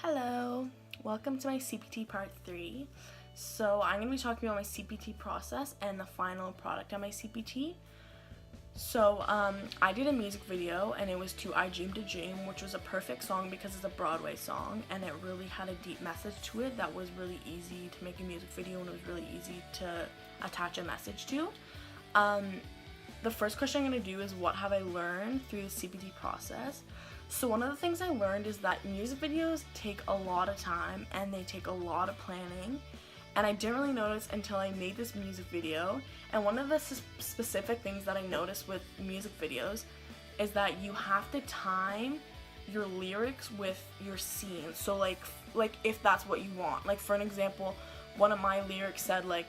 Hello, welcome to my CPT part 3. So I'm going to be talking about my CPT process and the final product of my CPT. So I did a music video and it was to I Dreamed a Dream, which was a perfect song because it's a Broadway song and it really had a deep message to it that was really easy to make a music video and it was really easy to attach a message to. The first question I'm going to do is what have I learned through the CPT process. So one of the things I learned is that music videos take a lot of time and they take a lot of planning, and I didn't really notice until I made this music video. And one of the specific things that I noticed with music videos is that you have to time your lyrics with your scenes. So like if that's what you want. Like for an example, one of my lyrics said like,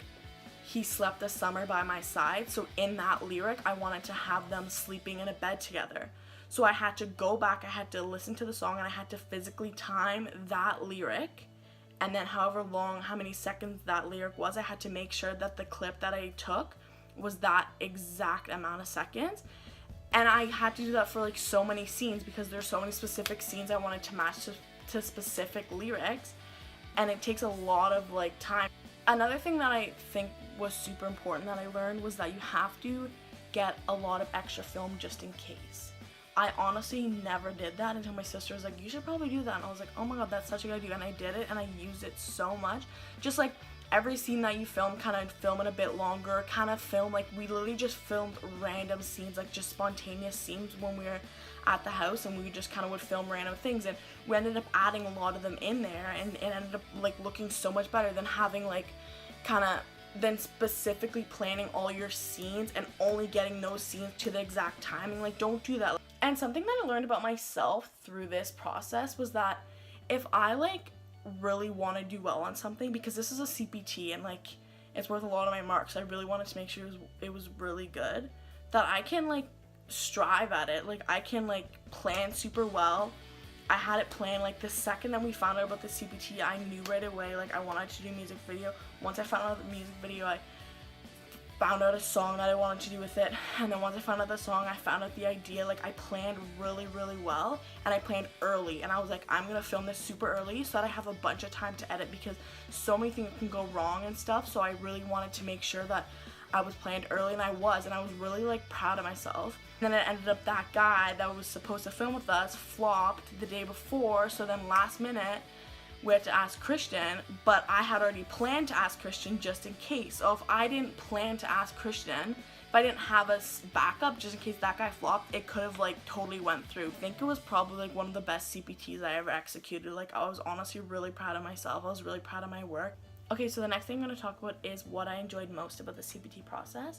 "He slept the summer by my side." So in that lyric, I wanted to have them sleeping in a bed together. So I had to go back, I had to listen to the song, and I had to physically time that lyric. And then however long, how many seconds that lyric was, I had to make sure that the clip that I took was that exact amount of seconds. And I had to do that for like so many scenes because there's so many specific scenes I wanted to match to specific lyrics. And it takes a lot of like time. Another thing that I think was super important that I learned was that you have to get a lot of extra film just in case. I honestly never did that until my sister was like, "You should probably do that." And I was like, "Oh my god, that's such a good idea." And I did it and I used it so much. Just like every scene that you film, kind of film it a bit longer, kind of film, like we literally just filmed random scenes, like just spontaneous scenes when we were at the house, and we just kind of would film random things, and we ended up adding a lot of them in there, and it ended up like looking so much better than having like kind of then specifically planning all your scenes and only getting those scenes to the exact timing. Like, don't do that. And something that I learned about myself through this process was that if I like really want to do well on something, because this is a CPT and like it's worth a lot of my marks, I really wanted to make sure it was really good, that I can like strive at it. Like I can like plan super well. I had it planned. Like the second that we found out about the CPT, I knew right away like I wanted to do a music video. Once I found out the music video, I found out a song that I wanted to do with it, and then once I found out the song, I found out the idea. Like I planned really well, and I planned early, and I was like, I'm gonna film this super early so that I have a bunch of time to edit, because so many things can go wrong and stuff. So I really wanted to make sure that I was planned early, and I was really like proud of myself. And then it ended up that guy that was supposed to film with us flopped the day before, so then last minute we had to ask Christian, but I had already planned to ask Christian just in case. So if I didn't plan to ask Christian, if I didn't have a backup just in case that guy flopped, it could have like totally went through. I think it was probably like one of the best CPTs I ever executed. Like I was honestly really proud of myself. I was really proud of my work. Okay, so the next thing I'm going to talk about is what I enjoyed most about the CPT process.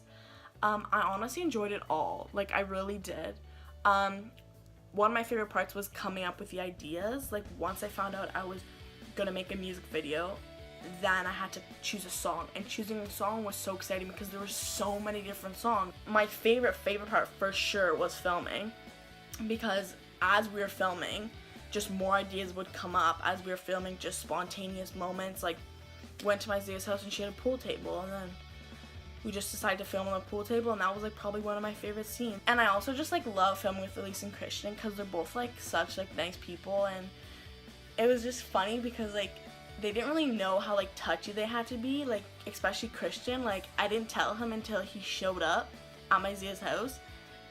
I honestly enjoyed it all. Like I really did. One of my favorite parts was coming up with the ideas. Like once I found out I was gonna make a music video, then I had to choose a song, and choosing a song was so exciting because there were so many different songs. My favorite part for sure was filming, because as we were filming, just more ideas would come up as we were filming, just spontaneous moments. Like went to my Zia's house and she had a pool table, and then we just decided to film on the pool table, and that was like probably one of my favorite scenes. And I also just like love filming with Elise and Christian because they're both like such like nice people, and it was just funny because like they didn't really know how like touchy they had to be, like especially Christian. Like I didn't tell him until he showed up at my Zia's house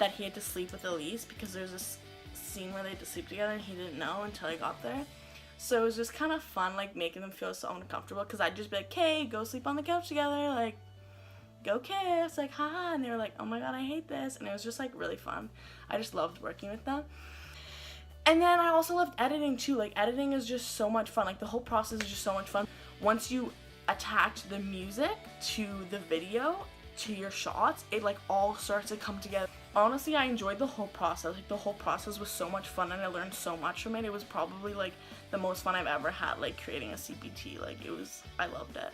that he had to sleep with Elise, because there's this scene where they had to sleep together and he didn't know until I got there. So it was just kind of fun like making them feel so uncomfortable, because I'd just be like, "Hey, go sleep on the couch together, like go kiss, like haha," and they were like, "Oh my god, I hate this," and it was just like really fun. I just loved working with them. And then I also loved editing too. Like editing is just so much fun. Like the whole process is just so much fun. Once you attach the music to the video, to your shots, it like all starts to come together. Honestly, I enjoyed the whole process. Like the whole process was so much fun, and I learned so much from it. It was probably like the most fun I've ever had, like creating a CPT. Like I loved it.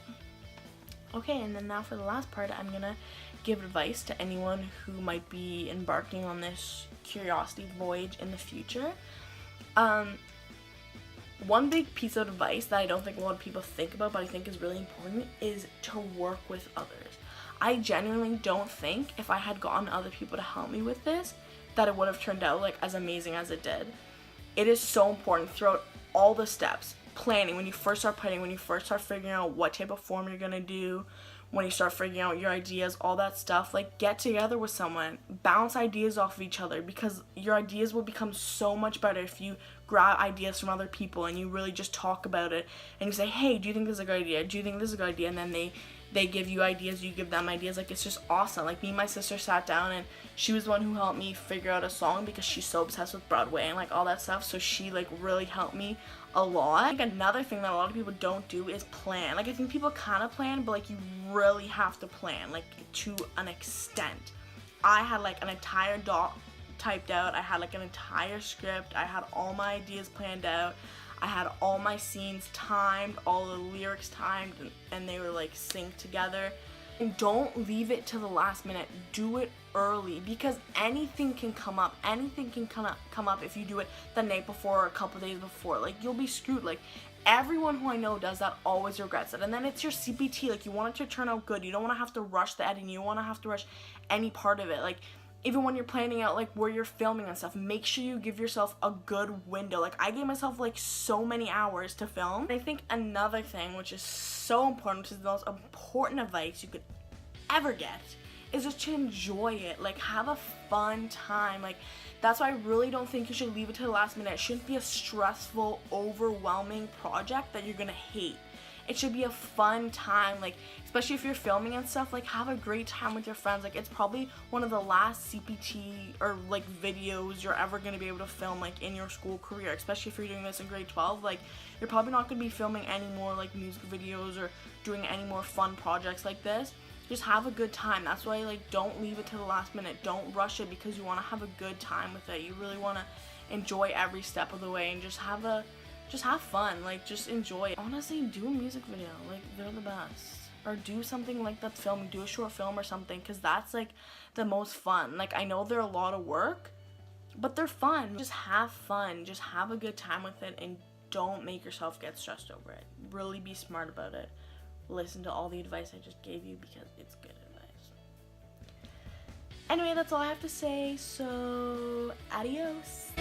Okay, and then now for the last part, I'm gonna give advice to anyone who might be embarking on this curiosity voyage in the future. One big piece of advice that I don't think a lot of people think about, but I think is really important, is to work with others. I genuinely don't think if I had gotten other people to help me with this, that it would have turned out like as amazing as it did. It is so important throughout all the steps, planning, when you first start planning, when you first start figuring out what type of form you're gonna do, when you start figuring out your ideas, all that stuff, like, get together with someone, bounce ideas off of each other, because your ideas will become so much better if you grab ideas from other people and you really just talk about it and you say, hey, do you think this is a good idea? Do you think this is a good idea? And then they give you ideas, you give them ideas. Like, it's just awesome. Like, me and my sister sat down and she was the one who helped me figure out a song because she's so obsessed with Broadway and like all that stuff, so she like really helped me a lot. I think another thing that a lot of people don't do is plan. Like, I think people kind of plan, but like, you really have to plan, like, to an extent. I had like an entire doc typed out, I had like an entire script, I had all my ideas planned out, I had all my scenes timed, all the lyrics timed, and they were like synced together. And don't leave it to the last minute. Do it early, because anything can come up. Anything can come up if you do it the night before or a couple days before. Like, you'll be screwed. Like, everyone who I know does that always regrets it. And then it's your CPT. Like, you want it to turn out good. You don't want to have to rush the editing. You don't want to have to rush any part of it. Like, even when you're planning out like where you're filming and stuff, make sure you give yourself a good window. Like, I gave myself like so many hours to film. I think another thing which is so important, which is the most important advice you could ever get, is just to enjoy it. Like, have a fun time. Like, that's why I really don't think you should leave it to the last minute. It shouldn't be a stressful, overwhelming project that you're gonna hate. It should be a fun time, like, especially if you're filming and stuff. Like, have a great time with your friends. Like, it's probably one of the last CPT or like videos you're ever going to be able to film, like, in your school career, especially if you're doing this in grade 12. Like, you're probably not going to be filming any more like music videos or doing any more fun projects like this. Just have a good time. That's why, like, don't leave it to the last minute. Don't rush it, because you want to have a good time with it. You really want to enjoy every step of the way and just have fun. Like, just enjoy it. Honestly, do a music video. Like, they're the best. Or do something like that film. Do a short film or something, because that's like the most fun. Like, I know they're a lot of work, but they're fun. Just have fun. Just have a good time with it, and don't make yourself get stressed over it. Really be smart about it. Listen to all the advice I just gave you, because it's good advice. Anyway, that's all I have to say. So, adios.